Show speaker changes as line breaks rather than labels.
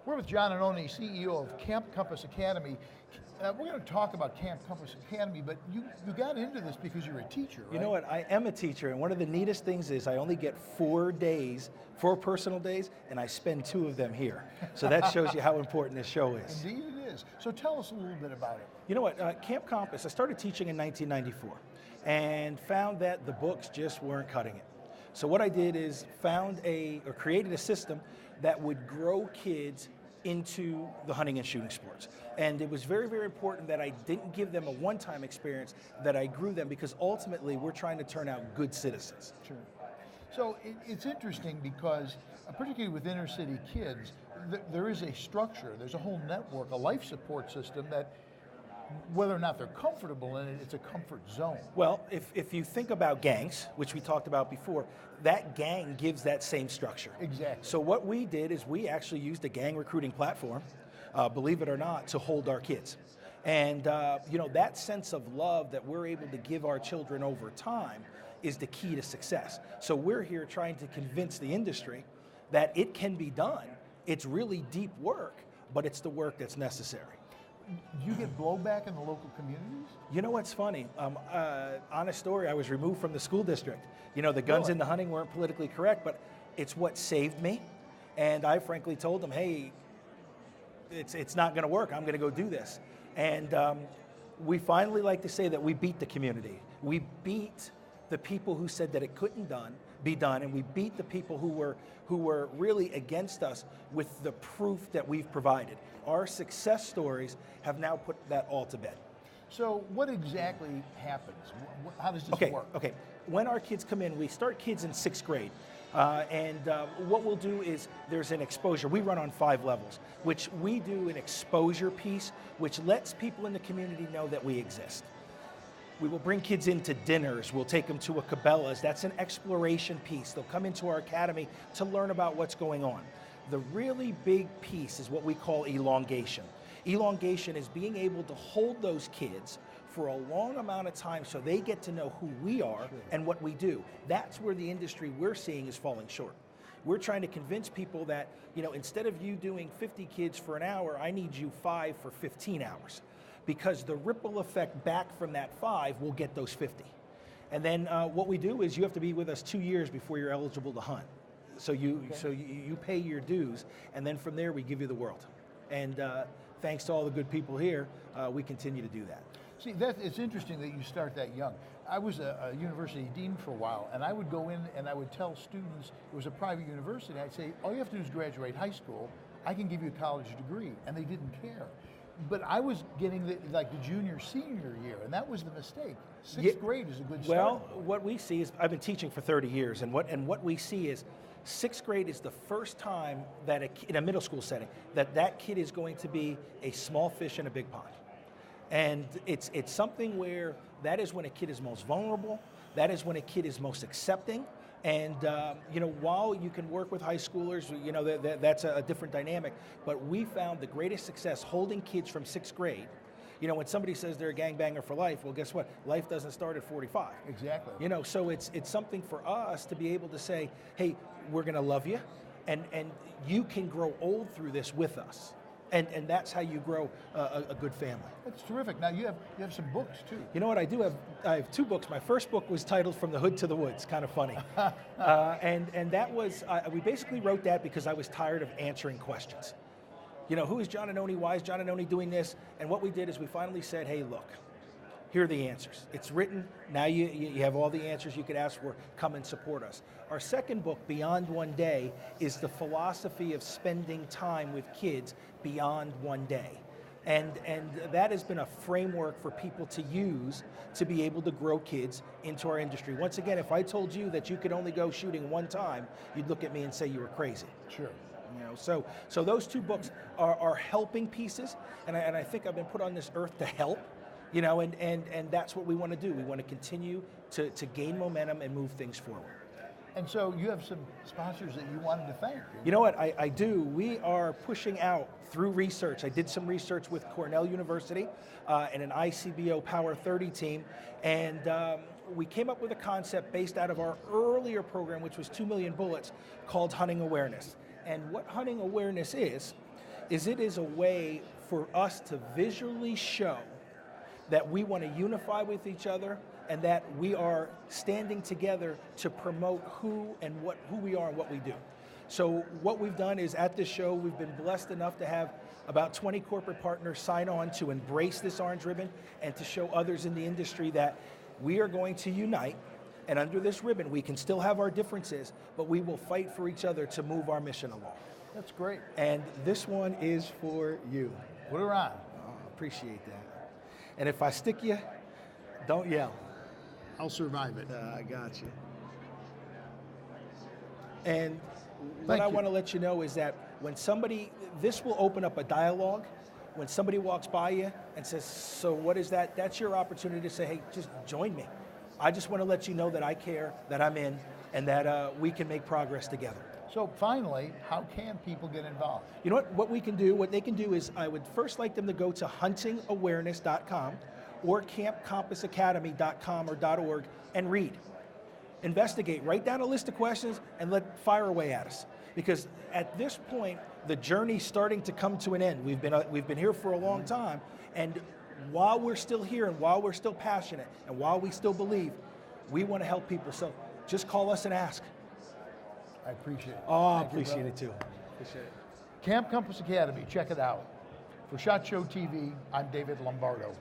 We're with John Annoni, CEO of Camp Compass Academy. We're going to talk about Camp Compass Academy, but you got into this because you're a teacher, right?
You know what, I am a teacher, and one of the neatest things is I only get 4 days, 4 personal days, and I spend 2 of them here. So that shows you how important this show is.
Indeed it is. So tell us a little bit about it.
You know what, Camp Compass, I started teaching in 1994 and found that the books just weren't cutting it. So what I did is created a system that would grow kids into the hunting and shooting sports. And it was very, very important that I didn't give them a one-time experience, that I grew them, because ultimately we're trying to turn out good citizens.
Sure. So it's interesting because, particularly with inner city kids, there is a structure, there's a whole network, a life support system that, whether or not they're comfortable in it, it's a comfort zone.
Well, if you think about gangs, which we talked about before, that gang gives that same structure.
Exactly.
So what we did is we actually used a gang recruiting platform, believe it or not, to hold our kids. And that sense of love that we're able to give our children over time is the key to success. So we're here trying to convince the industry that it can be done. It's really deep work, but it's the work that's necessary.
Do you get blowback in the local communities?
You know what's funny? Honest story, I was removed from the school district. You know, the guns in the hunting weren't politically correct, but it's what saved me. And I frankly told them, hey, it's not gonna work, I'm gonna go do this. And we finally like to say that we beat the community. We beat the people who said that it couldn't be done, and we beat the people who were really against us with the proof that we've provided. Our success stories have now put that all to bed.
So what exactly happens? How does this work?
Okay. When our kids come in, we start kids in 6th grade. What we'll do is there's an exposure. We run on 5 levels, which we do an exposure piece, which lets people in the community know that we exist. We will bring kids into dinners. We'll take them to a Cabela's. That's an exploration piece. They'll come into our academy to learn about what's going on. The really big piece is what we call elongation. Elongation is being able to hold those kids for a long amount of time so they get to know who we are and what we do. That's where the industry we're seeing is falling short. We're trying to convince people that, instead of you doing 50 kids for an hour, I need you 5 for 15 hours. Because the ripple effect back from that 5 will get those 50. And then what we do is you have to be with us 2 years before you're eligible to hunt. So you pay your dues, and then from there we give you the world. And thanks to all the good people here, we continue to do that.
See, it's interesting that you start that young. I was a university dean for a while, and I would go in and I would tell students, it was a private university, I'd say, all you have to do is graduate high school, I can give you a college degree, and they didn't care. But I was getting the junior, senior year, and that was the mistake. 6th grade is a good start.
Well, what we see is, I've been teaching for 30 years, and what we see is 6th grade is the first time that in a middle school setting, that kid is going to be a small fish in a big pond. And it's something where that is when a kid is most vulnerable, that is when a kid is most accepting. And while you can work with high schoolers, that's a different dynamic, but we found the greatest success holding kids from 6th grade. When somebody says they're a gangbanger for life, well, guess what? Life doesn't start at 45.
Exactly.
So it's something for us to be able to say, hey, we're gonna love you, and you can grow old through this with us. And that's how you grow a good family.
That's terrific. Now you have some books too.
You know what I do? I have 2 books. My first book was titled From the Hood to the Woods, kind of funny. And that was, we basically wrote that because I was tired of answering questions. Who is John Annoni? Why is John Annoni doing this? And what we did is we finally said, hey, look, here are the answers. It's written, now you have all the answers you could ask for, come and support us. Our second book, Beyond One Day, is the philosophy of spending time with kids beyond one day. And that has been a framework for people to use to be able to grow kids into our industry. Once again, if I told you that you could only go shooting one time, you'd look at me and say you were crazy.
Sure.
So those 2 books are helping pieces, and I think I've been put on this earth to help. And that's what we want to do. We want to continue to gain momentum and move things forward.
And so you have some sponsors that you wanted to thank.
You know what, I do. We are pushing out through research. I did some research with Cornell University and an ICBO Power 30 team, and we came up with a concept based out of our earlier program, which was 2 Million Bullets, called Hunting Awareness. And what hunting awareness is it is a way for us to visually show that we want to unify with each other and that we are standing together to promote who we are and what we do. So what we've done is at this show, we've been blessed enough to have about 20 corporate partners sign on to embrace this orange ribbon and to show others in the industry that we are going to unite, and under this ribbon, we can still have our differences, but we will fight for each other to move our mission along.
That's great.
And this one is for you.
Put her on.
Oh, appreciate that. And if I stick you, don't yell.
I'll survive it.
I got you. And what
Thank
I
you.
want to let you know is that when somebody, this will open up a dialogue. When somebody walks by you and says, so what is that? That's your opportunity to say, hey, just join me. I just want to let you know that I care, that I'm in, and that we can make progress together.
So finally, how can people get involved?
You know what they can do is I would first like them to go to huntingawareness.com or campcompassacademy.com or .org and read. Investigate, write down a list of questions and fire away at us. Because at this point, the journey's starting to come to an end. We've been here for a long time, and while we're still here and while we're still passionate and while we still believe, we want to help people. So just call us and ask.
I appreciate it.
Oh, I
Thank you,
appreciate
brother.
it too. Appreciate it.
Camp Compass Academy, check it out. For SHOT Show TV, I'm David Lomardo.